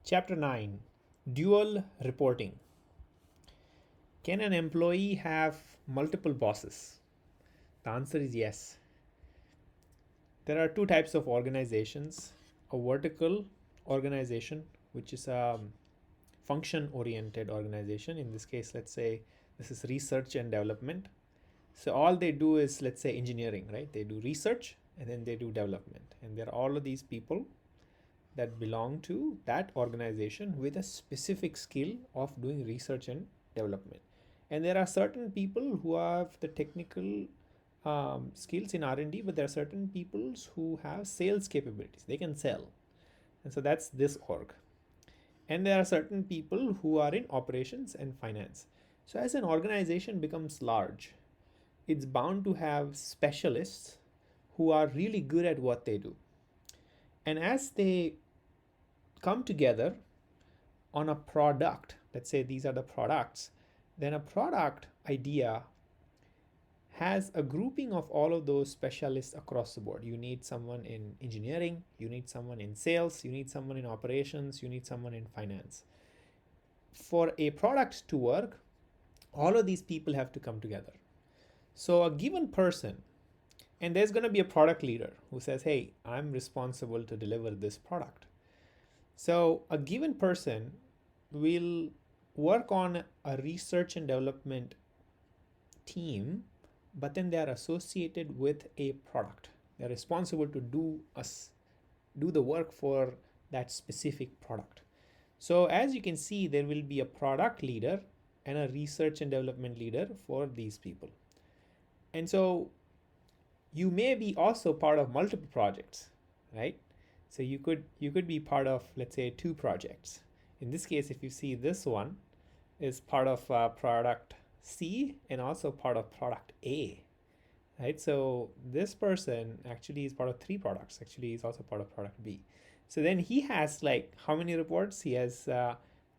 Chapter 9, Dual Reporting. Can an employee have multiple bosses? The answer is yes. There are two types of organizations: a vertical organization, which is a function oriented organization. In this case, let's say this is research and development. So, all they do is, let's say, engineering, right? They do research and then they do development. And there are all of these people that belong to that organization with a specific skill of doing research and development. And there are certain people who have the technical skills in R&D, but there are certain people who have sales capabilities. They can sell. And so that's this org. And there are certain people who are in operations and finance. So as an organization becomes large, it's bound to have specialists who are really good at what they do. And as they come together on a product, let's say these are the products, then a product idea has a grouping of all of those specialists across the board. You need someone in engineering, you need someone in sales, you need someone in operations, you need someone in finance. For a product to work, all of these people have to come together. So a given person, and there's going to be a product leader who says, hey, I'm responsible to deliver this product. So a given person will work on a research and development team, but then they are associated with a product. They're responsible to do the work for that specific product. So as you can see, there will be a product leader and a research and development leader for these people. And so you may be also part of multiple projects, right? So you could be part of, let's say, two projects. In this case, if you see, this one is part of product C and also part of product A, right? So this person actually is part of three products. Actually, he's also part of product B. So then he has, like, how many reports? He has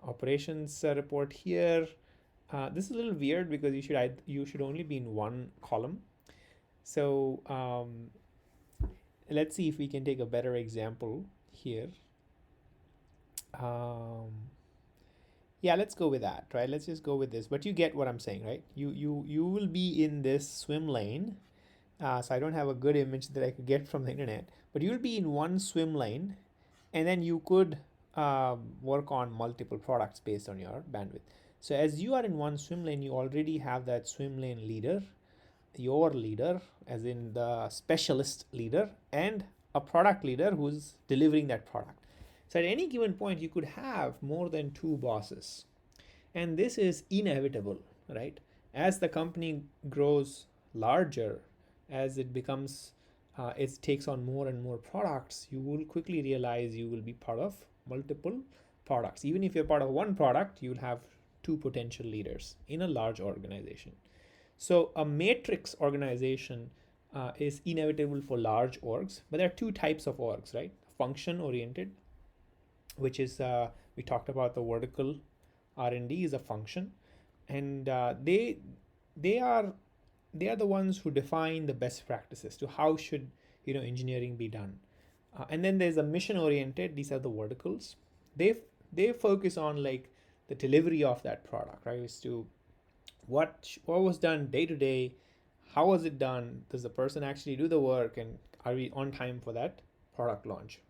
operations report here. This is a little weird because you should only be in one column. So let's see if we can take a better example here. Yeah, let's go with that, right? Let's just go with this. But you get what I'm saying, right? You will be in this swim lane. So I don't have a good image that I could get from the internet, but you'll be in one swim lane, and then you could work on multiple products based on your bandwidth. So as you are in one swim lane, you already have that swim lane leader, your leader, as in the specialist leader, and a product leader who's delivering that product. So at any given point, you could have more than two bosses. And this is inevitable, right? As the company grows larger, as it becomes, it takes on more and more products, you will quickly realize you will be part of multiple products. Even if you're part of one product, you'll have two potential leaders in a large organization. So a matrix organization is inevitable for large orgs, but there are two types of orgs, right? Function oriented, which is we talked about the vertical R&D is a function, and they are the ones who define the best practices to how should engineering be done. And then there's a mission oriented. These are the verticals. They focus on, like, the delivery of that product, right? Is to what was done day to day, how was it done, does the person actually do the work, and are we on time for that product launch.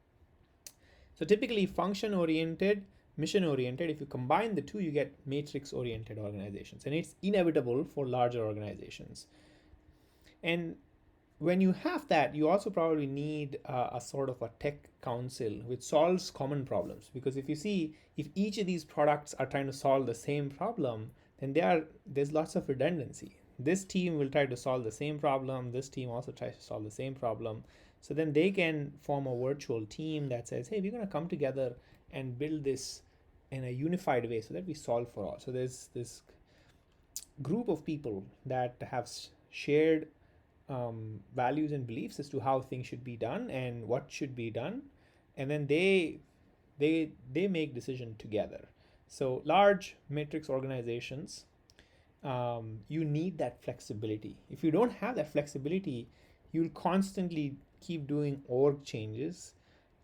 So typically function oriented, mission oriented, if you combine the two, you get matrix oriented organizations, and it's inevitable for larger organizations. And when you have that, you also probably need a sort of a tech council which solves common problems, because if you see, if each of these products are trying to solve the same problem, then there's lots of redundancy. This team will try to solve the same problem, this team also tries to solve the same problem. So then they can form a virtual team that says, hey, we're going to come together and build this in a unified way so that we solve for all. So there's this group of people that have shared values and beliefs as to how things should be done and what should be done, and then they make decision together. So large matrix organizations, you need that flexibility. If you don't have that flexibility, you'll constantly keep doing org changes,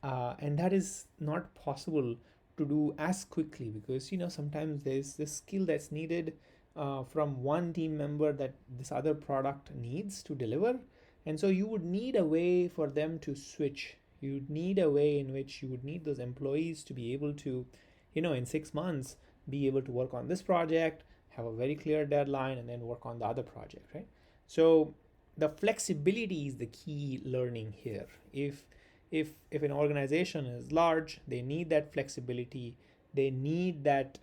and that is not possible to do as quickly, because sometimes there's this skill that's needed from one team member that this other product needs to deliver. And so you would need a way for them to switch. You'd need a way in which you would need those employees to be able to, in 6 months, be able to work on this project, have a very clear deadline, and then work on the other project, right? So the flexibility is the key learning here. If an organization is large, they need that flexibility. They need that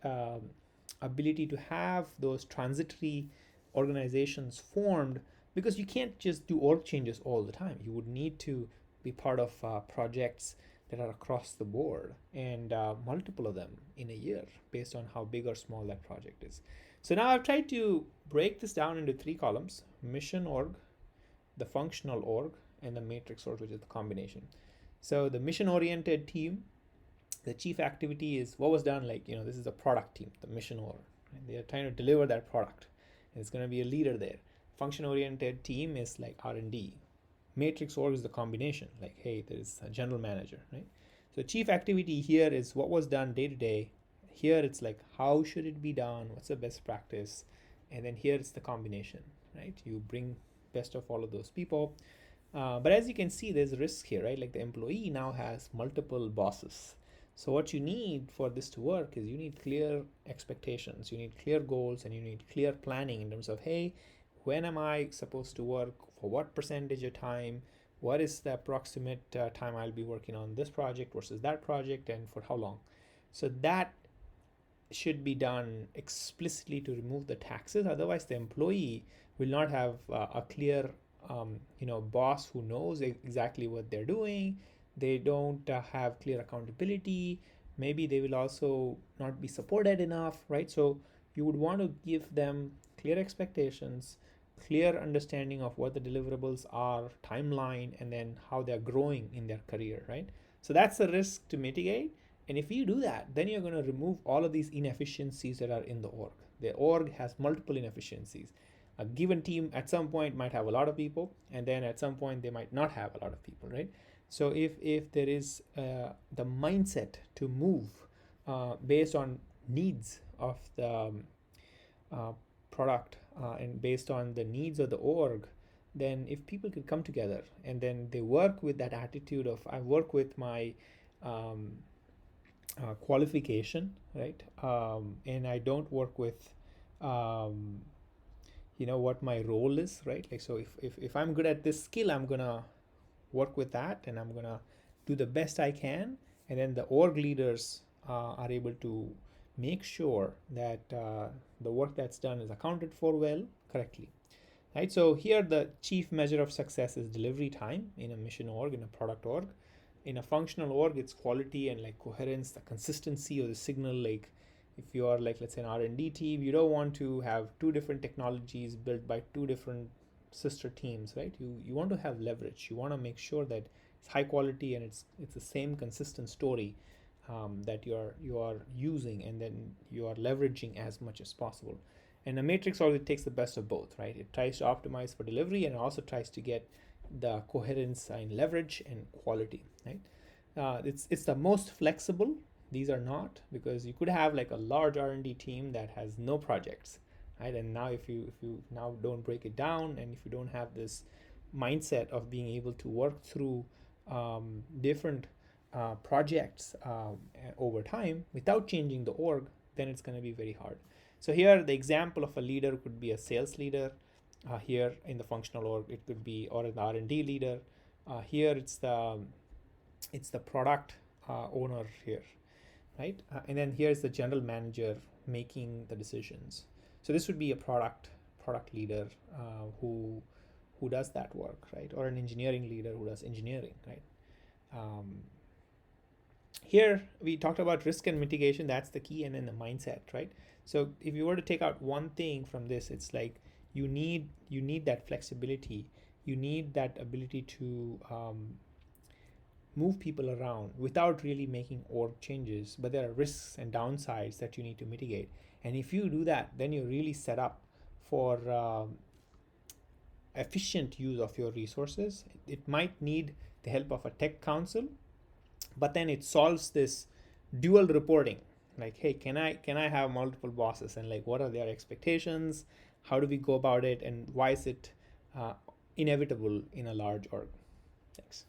ability to have those transitory organizations formed, because you can't just do org changes all the time. You would need to be part of projects that are across the board, and multiple of them in a year based on how big or small that project is. So now I've tried to break this down into 3 columns: mission org, the functional org, and the matrix org, which is the combination. So the mission oriented team, the chief activity is what was done, like, this is a product team, the mission org, and they are trying to deliver that product, and it's going to be a leader there. Function oriented team is like R&D. Matrix org is the combination, like, hey, there's a general manager, right? So chief activity here is what was done day to day. Here it's like, how should it be done, what's the best practice, and then here it's the combination, right? You bring best of all of those people. But as you can see, there's a risk here, right? Like, the employee now has multiple bosses. So what you need for this to work is you need clear expectations, you need clear goals, and you need clear planning in terms of, hey, when am I supposed to work, for what percentage of time, what is the approximate time I'll be working on this project versus that project, and for how long. So that should be done explicitly to remove the taxes. Otherwise, the employee will not have a clear boss who knows exactly what they're doing. They don't have clear accountability. Maybe they will also not be supported enough, right? So you would want to give them clear expectations, clear understanding of what the deliverables are, timeline, and then how they're growing in their career, right? So that's the risk to mitigate. And if you do that, then you're going to remove all of these inefficiencies that are in the org. The org has multiple inefficiencies. A given team at some point might have a lot of people, and then at some point they might not have a lot of people, right? So if there is the mindset to move based on needs of the product and based on the needs of the org, then if people could come together and then they work with that attitude of, I work with my qualification, right? And I don't work with what my role is, right? Like, so if I'm good at this skill, I'm gonna work with that, and I'm gonna do the best I can, and then the org leaders are able to make sure that the work that's done is accounted for well, correctly, right? So here the chief measure of success is delivery time in a mission org, in a product org. In a functional org, it's quality and like coherence, the consistency of the signal. Like, if you are, like, let's say an R&D team, you don't want to have 2 different technologies built by 2 different sister teams, right? You want to have leverage. You want to make sure that it's high quality and it's the same consistent story that you are using, and then you are leveraging as much as possible. And the matrix always takes the best of both, right? It tries to optimize for delivery, and it also tries to get the coherence and leverage and quality, right? It's the most flexible. These are not, because you could have like a large R&D team that has no projects, right? And now if you now don't break it down, and if you don't have this mindset of being able to work through different projects over time without changing the org, then it's going to be very hard. So here the example of a leader could be a sales leader. Here in the functional org, it could be, or an R&D leader. Here it's the product owner here, right? And then here's the general manager making the decisions. So this would be a product leader who does that work, right? Or an engineering leader who does engineering, right? Here we talked about risk and mitigation. That's the key, and then the mindset, right? So if you were to take out one thing from this, it's like you need that flexibility. You need that ability to move people around without really making org changes, but there are risks and downsides that you need to mitigate. And if you do that, then you're really set up for efficient use of your resources. It might need the help of a tech council, but then it solves this dual reporting, like, hey, can I have multiple bosses, and like what are their expectations, how do we go about it, and why is it uh, inevitable in a large org? Thanks.